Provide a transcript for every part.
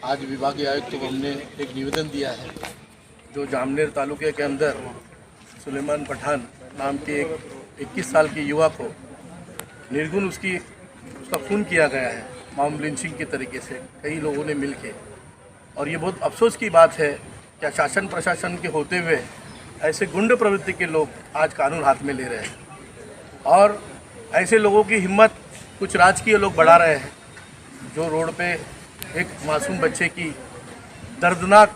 आज विभागीय आयुक्त को हमने एक निवेदन दिया है। जो जामनेर तालुके के अंदर सुलेमान पठान नाम के एक 21 साल के युवा को निर्गुण उसका खून किया गया है मॉब लिंचिंग के तरीके से कई लोगों ने मिलके। और ये बहुत अफसोस की बात है कि शासन प्रशासन के होते हुए ऐसे गुंड प्रवृत्ति के लोग आज कानून हाथ में ले रहे हैं और ऐसे लोगों की हिम्मत कुछ राजकीय लोग बढ़ा रहे हैं। जो रोड पे एक मासूम बच्चे की दर्दनाक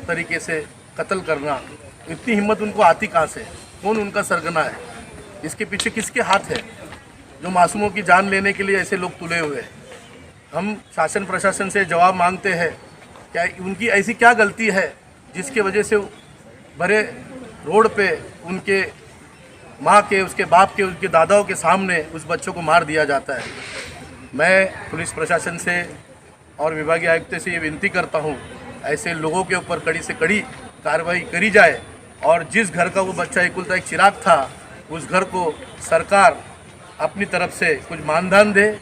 तरीके से कत्ल करना, इतनी हिम्मत उनको आती कहाँ से? कौन उनका सरगना है? इसके पीछे किसके हाथ है जो मासूमों की जान लेने के लिए ऐसे लोग तुले हुए हैं? हम शासन प्रशासन से जवाब मांगते हैं, क्या उनकी ऐसी क्या गलती है जिसके वजह से भरे रोड पे उनके माँ के, उसके बाप के, उसके दादाओं के सामने उस बच्चों को मार दिया जाता है? मैं पुलिस प्रशासन से और विभागीय आयुक्त से ये विनती करता हूँ, ऐसे लोगों के ऊपर कड़ी से कड़ी कार्रवाई करी जाए और जिस घर का वो बच्चा एकलौता एक चिराग था, उस घर को सरकार अपनी तरफ से कुछ मानधन दे।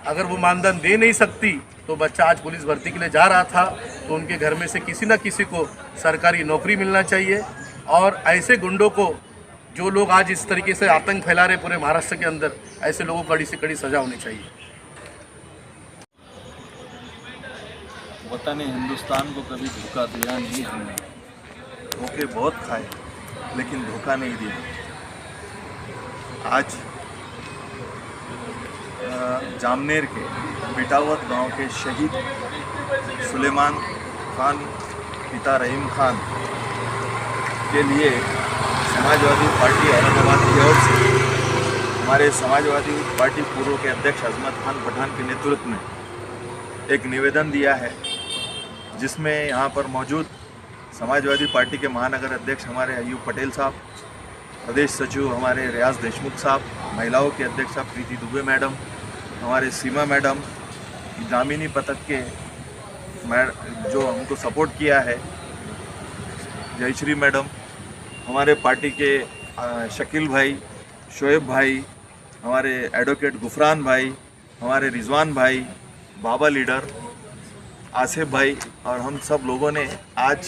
अगर वो मानधन दे नहीं सकती तो बच्चा आज पुलिस भर्ती के लिए जा रहा था तो उनके घर में से किसी न किसी को सरकारी नौकरी मिलना चाहिए। और ऐसे गुंडों को, जो लोग आज इस तरीके से आतंक फैला रहे पूरे महाराष्ट्र के अंदर, ऐसे लोगों को कड़ी से कड़ी सजा होनी चाहिए। वतन हिंदुस्तान को कभी धोखा दिया नहीं हमने। धोखे बहुत खाए लेकिन धोखा नहीं दिया। आज जामनेर के बिटावत गांव के शहीद सुलेमान खान पिता रहीम खान के लिए समाजवादी पार्टी औरंगाबाद की ओर से हमारे समाजवादी पार्टी पूर्व के अध्यक्ष अजमत खान पठान के नेतृत्व में एक निवेदन दिया है, जिसमें यहाँ पर मौजूद समाजवादी पार्टी के महानगर अध्यक्ष हमारे अयूब पटेल साहब, प्रदेश सचिव हमारे रियाज देशमुख साहब, महिलाओं के अध्यक्ष साहब प्रीति दुबे मैडम, हमारे सीमा मैडम, दामिनी पथक के जो हमको सपोर्ट किया है जयश्री मैडम, हमारे पार्टी के शकील भाई, शोएब भाई, हमारे एडवोकेट गुफरान भाई, हमारे रिजवान भाई, बाबा लीडर, आसिफ भाई और हम सब लोगों ने आज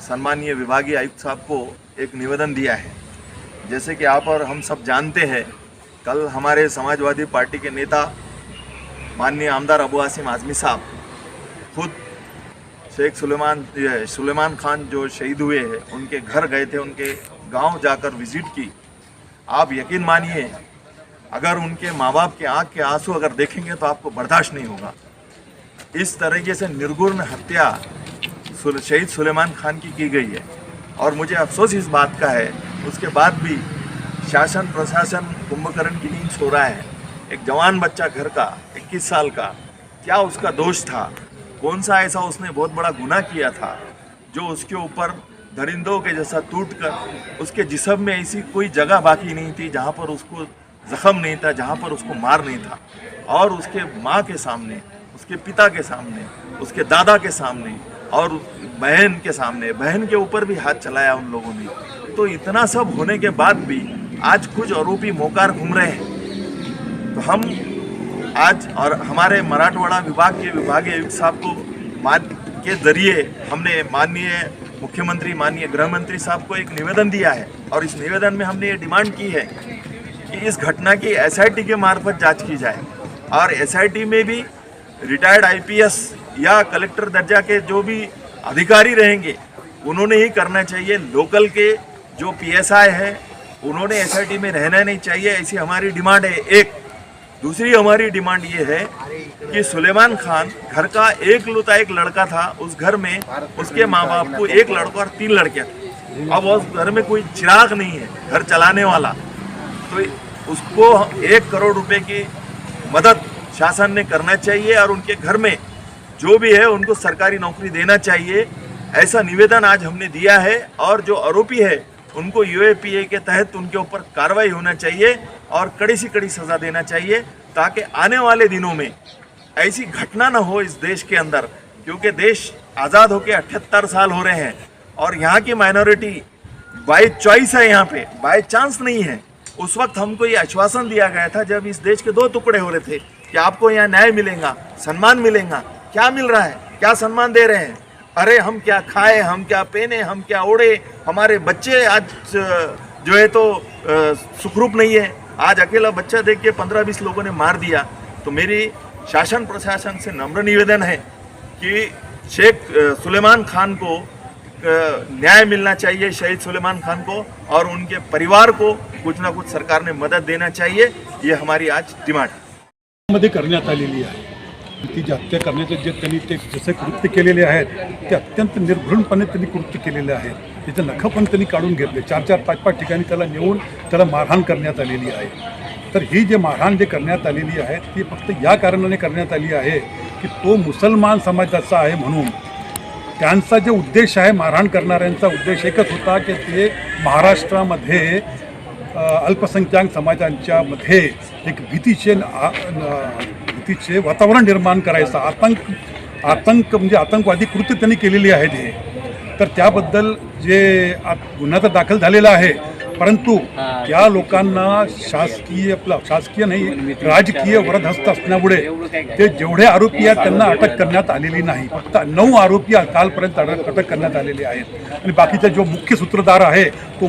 सम्मानीय विभागीय आयुक्त साहब को एक निवेदन दिया है। जैसे कि आप और हम सब जानते हैं, कल हमारे समाजवादी पार्टी के नेता माननीय आमदार अबू आसिम आज़मी साहब खुद शेख सुलेमान खान जो शहीद हुए हैं उनके घर गए थे, उनके गांव जाकर विजिट की। आप यकीन मानिए, अगर उनके माँ बाप के आँख के आंसू अगर देखेंगे तो आपको बर्दाश्त नहीं होगा। इस तरीके से निर्गुण हत्या शहीद सुलेमान खान की गई है और मुझे अफसोस इस बात का है, उसके बाद भी शासन प्रशासन कुंभकर्ण की नींद सो रहा है। एक जवान बच्चा घर का 21 साल का, क्या उसका दोष था? कौन सा ऐसा उसने बहुत बड़ा गुनाह किया था जो उसके ऊपर दरिंदों के जैसा टूटकर उसके जिस्म में ऐसी कोई जगह बाकी नहीं थी जहाँ पर उसको जख्म नहीं था, जहाँ पर उसको मार नहीं था। और उसके माँ के सामने, उसके पिता के सामने, उसके दादा के सामने और बहन के सामने, बहन के ऊपर भी हाथ चलाया उन लोगों ने। तो इतना सब होने के बाद भी आज कुछ आरोपी मोकार घूम रहे हैं। तो हम आज और हमारे मराठवाड़ा विभाग के विभागीय आयुक्त साहब को के जरिए हमने माननीय मुख्यमंत्री, माननीय गृह मंत्री साहब को एक निवेदन दिया है और इस निवेदन में हमने ये डिमांड की है कि इस घटना की SIT के मार्फत जांच की जाए और SIT में भी रिटायर्ड IPS या कलेक्टर दर्जा के जो भी अधिकारी रहेंगे उन्होंने ही करना चाहिए। लोकल के जो PSI है उन्होंने SIT में रहना नहीं चाहिए, ऐसी हमारी डिमांड है। एक दूसरी हमारी डिमांड ये है कि सुलेमान खान घर का एकलौता एक लड़का था। उस घर में उसके माँ बाप को एक लड़का और 3 लड़कियाँ थे। अब उस घर में कोई चिराग नहीं है घर चलाने वाला, तो उसको 1 करोड़ रुपए की मदद शासन ने करना चाहिए और उनके घर में जो भी है उनको सरकारी नौकरी देना चाहिए। ऐसा निवेदन आज हमने दिया है और जो आरोपी है उनको UAPA के तहत उनके ऊपर कार्रवाई होना चाहिए और कड़ी से कड़ी सज़ा देना चाहिए, ताकि आने वाले दिनों में ऐसी घटना न हो इस देश के अंदर। क्योंकि देश आज़ाद होकर 78 साल हो रहे हैं और यहाँ की माइनॉरिटी बाय चॉइस है, यहाँ पे बाय चांस नहीं है। उस वक्त हमको ये आश्वासन दिया गया था जब इस देश के 2 टुकड़े हो रहे थे कि आपको यहाँ न्याय मिलेगा, सम्मान मिलेगा। क्या मिल रहा है? क्या सम्मान दे रहे हैं? अरे हम क्या खाए, हम क्या पहने, हम क्या ओढ़े, हमारे बच्चे आज जो है तो सुखरूप नहीं है। आज अकेला बच्चा देख के 15-20 लोगों ने मार दिया। तो मेरी शासन प्रशासन से नम्र निवेदन है कि शेख सुलेमान खान को न्याय मिलना चाहिए, शहीद सुलेमान खान को और उनके परिवार को कुछ ना कुछ सरकार ने मदत देना चाहिए। ये हमारी आज डिमांड है। मध्ये करण्यात आलेली आहे। तिची हत्या करण्याचे जे त्यांनी ते जसे कृत्य केलेले आहेत ते अत्यंत निर्घृणपणे त्यांनी कृत्य केलेले आहेत। त्याचे नखं पण त्यांनी काढून घेतले। 4-4, 5-5 ठिकाणी त्याला नेऊन त्याला मारहाण करण्यात आलेली आहे। तर ही जे मारहाण जे करण्यात आलेली आहे ती फक्त या कारणाने करण्यात आली आहे की तो मुसलमान समाजाचा आहे म्हणून। त्यांचा जे उद्देश आहे, मारहाण करणाऱ्यांचा उद्देश एकच होता की ते महाराष्ट्रामध्ये अल्पसंख्याक समाजांच्या मध्ये एक भीतीचे वातावरण निर्माण करायचं, आतंक म्हणजे आतंकवादी कृत्य त्यांनी केलेली आहेत हे। तर त्याबद्दल जे गुन्हा तर दाखल झालेला आहे, परंतु त्या लोकांना शासकीय नाही राजकीय वरदहस्त असल्यामुळे ते जेवढे आरोपी आहेत त्यांना अटक करण्यात आलेली नाही। फक्त 9 आरोपी कालपर्यंत अटक करण्यात आलेले आहेत आणि बाकीचा जो मुख्य सूत्रधार आहे तो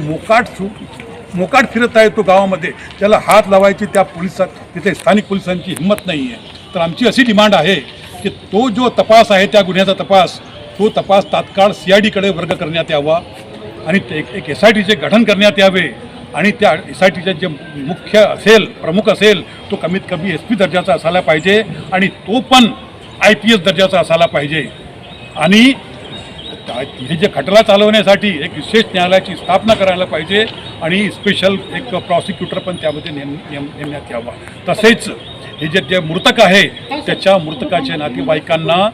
मोकाट फिरत आहे तो गावामध्ये। त्याला हात लावायची त्या पोलिसात तिथे स्थानिक पोलिसांची हिंमत नाही आहे। तर आमची अशी डिमांड आहे की तो जो तपास आहे त्या गुन्ह्याचा तपास तात्काळ CIDकडे वर्ग करण्यात यावा आणि एक SITचे गठन करण्यात यावे आणि त्या SITचे जे प्रमुख असेल तो कमीत कमी SP दर्जाचा असायला पाहिजे आणि तो पण IPS दर्जाचा असायला पाहिजे। आणि हे जे खटला चालवण्यासाठी एक विशेष न्यायालयाची स्थापना करायला पाहिजे आणि स्पेशल एक प्रॉसिक्युटर पण त्यामध्ये नेमण्यात यावा। तसेच हे जे मृतक आहे त्याच्या मृतकाच्या नातेवाईकांना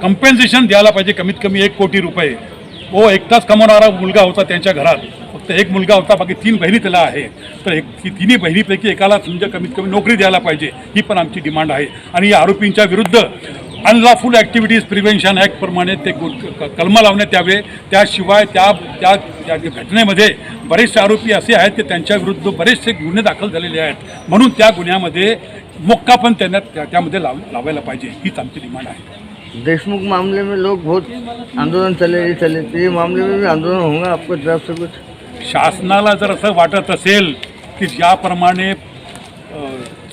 कंपेन्सेशन द्यायला पाहिजे, कमीत कमी 1 कोटी रुपये। तो एकटाच कमवणारा मुलगा होता त्यांच्या घरात, फक्त एक मुलगा होता, बाकी 3 बहिणी त्याला आहे। तर तिन्ही बहिणीपैकी एकाला समजा कमीत कमी नोकरी द्यायला पाहिजे, ही पण आमची डिमांड आहे। आणि या आरोपींच्या विरुद्ध अनलॉफुल ॲक्टिव्हिटीज प्रिव्हेन्शन ॲक्ट प्रमाणे ते कलम लावण्यात यावे। त्याशिवाय त्या घटनेमध्ये बरेचसे आरोपी असे आहेत की त्यांच्या विरुद्ध बरेचसे गुन्हे दाखल झालेले आहेत, म्हणून त्या गुन्ह्यामध्ये मोक्का पण त्यांना त्यामध्ये लावायला पाहिजे, हीच आमची डिमांड आहे। देशमुख मामले में लोग बहुत आंदोलन चले तो ये मामले में भी आंदोलन होगा आपको तरफ से कुछ? शासनाला जर असं वाटत असेल की ज्याप्रमाणे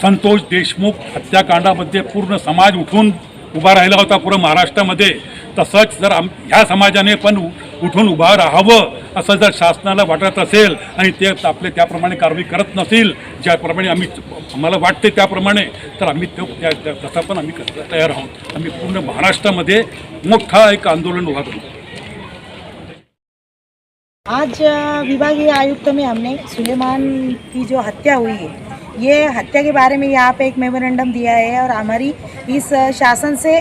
संतोष देशमुख हत्याकांडामध्ये पूर्ण समाज उठून उभा राहिला होता पूर्ण महाराष्ट्रामध्ये, तसंच जर ह्या समाजाने पण उठून उभा राहावं असं जर शासनाला वाटत असेल आणि ते आपले त्याप्रमाणे कारवाई करत नसेल ज्याप्रमाणे आम्हाला वाटते त्याप्रमाणे, तर आम्ही तसा पण आम्ही तयार आहोत। आम्ही पूर्ण महाराष्ट्रामध्ये मोठा एक आंदोलन उभा करू। आज विभागीय आयुक्त में हमने सुलेमान की जो हत्या हुई है, ये हत्या के बारे में यहाँ पे एक मेमोरेंडम दिया है और हमारी इस शासन से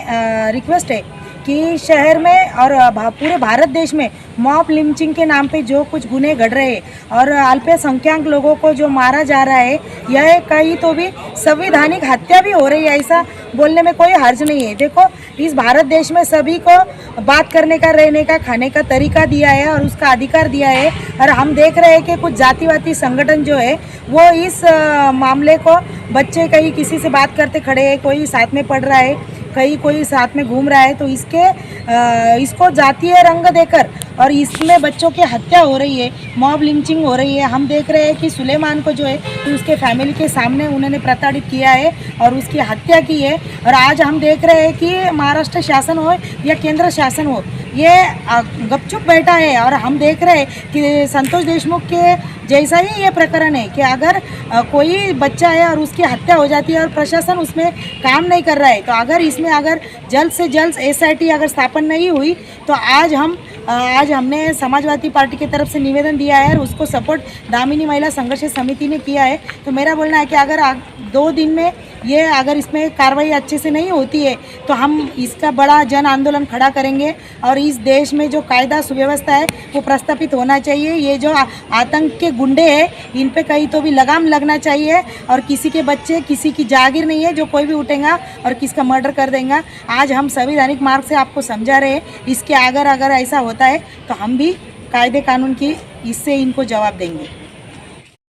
रिक्वेस्ट है कि शहर में और पूरे भारत देश में मॉब लिंचिंग के नाम पे जो कुछ गुने घट रहे हैं और अल्पसंख्यक लोगों को जो मारा जा रहा है, यह कहीं तो भी संवैधानिक हत्या भी हो रही है, ऐसा बोलने में कोई हर्ज नहीं है। देखो, इस भारत देश में सभी को बात करने का, रहने का, खाने का तरीका दिया है और उसका अधिकार दिया है। और हम देख रहे हैं कि कुछ जातिवादी संगठन जो है वो इस मामले को, बच्चे कहीं किसी से बात करते खड़े हैं, कोई साथ में पढ़ रहा है, कहीं कोई साथ में घूम रहा है, तो इसको जातीय रंग देकर और इसमें बच्चों की हत्या हो रही है, मॉब लिंचिंग हो रही है। हम देख रहे हैं कि सुलेमान को जो है तो उसके फैमिली के सामने उन्होंने प्रताड़ित किया है और उसकी हत्या की है। और आज हम देख रहे हैं कि महाराष्ट्र शासन हो या केंद्र शासन हो, ये गपचुप बैठा है। और हम देख रहे हैं कि संतोष देशमुख के जैसा ही ये प्रकरण है कि अगर कोई बच्चा है और उसकी हत्या हो जाती है और प्रशासन उसमें काम नहीं कर रहा है, तो अगर जल्द से जल्द SIT अगर स्थापन नहीं हुई तो आज हमने समाजवादी पार्टी की तरफ से निवेदन दिया है और उसको सपोर्ट दामिनी महिला संघर्ष समिति ने किया है। तो मेरा बोलना है कि अगर 2 दिन में अगर इसमें कार्रवाई अच्छे से नहीं होती है तो हम इसका बड़ा जन आंदोलन खड़ा करेंगे और इस देश में जो कायदा सुव्यवस्था है वो प्रस्थापित होना चाहिए। ये जो आतंक के गुंडे हैं, इन पे कहीं तो भी लगाम लगना चाहिए और किसी के बच्चे, किसी की जागीर नहीं है जो कोई भी उठेगा और किसका मर्डर कर देगा। आज हम संवैधानिक मार्ग से आपको समझा रहे हैं, इसके अगर ऐसा होता है तो हम भी कायदे कानून की इससे इनको जवाब देंगे।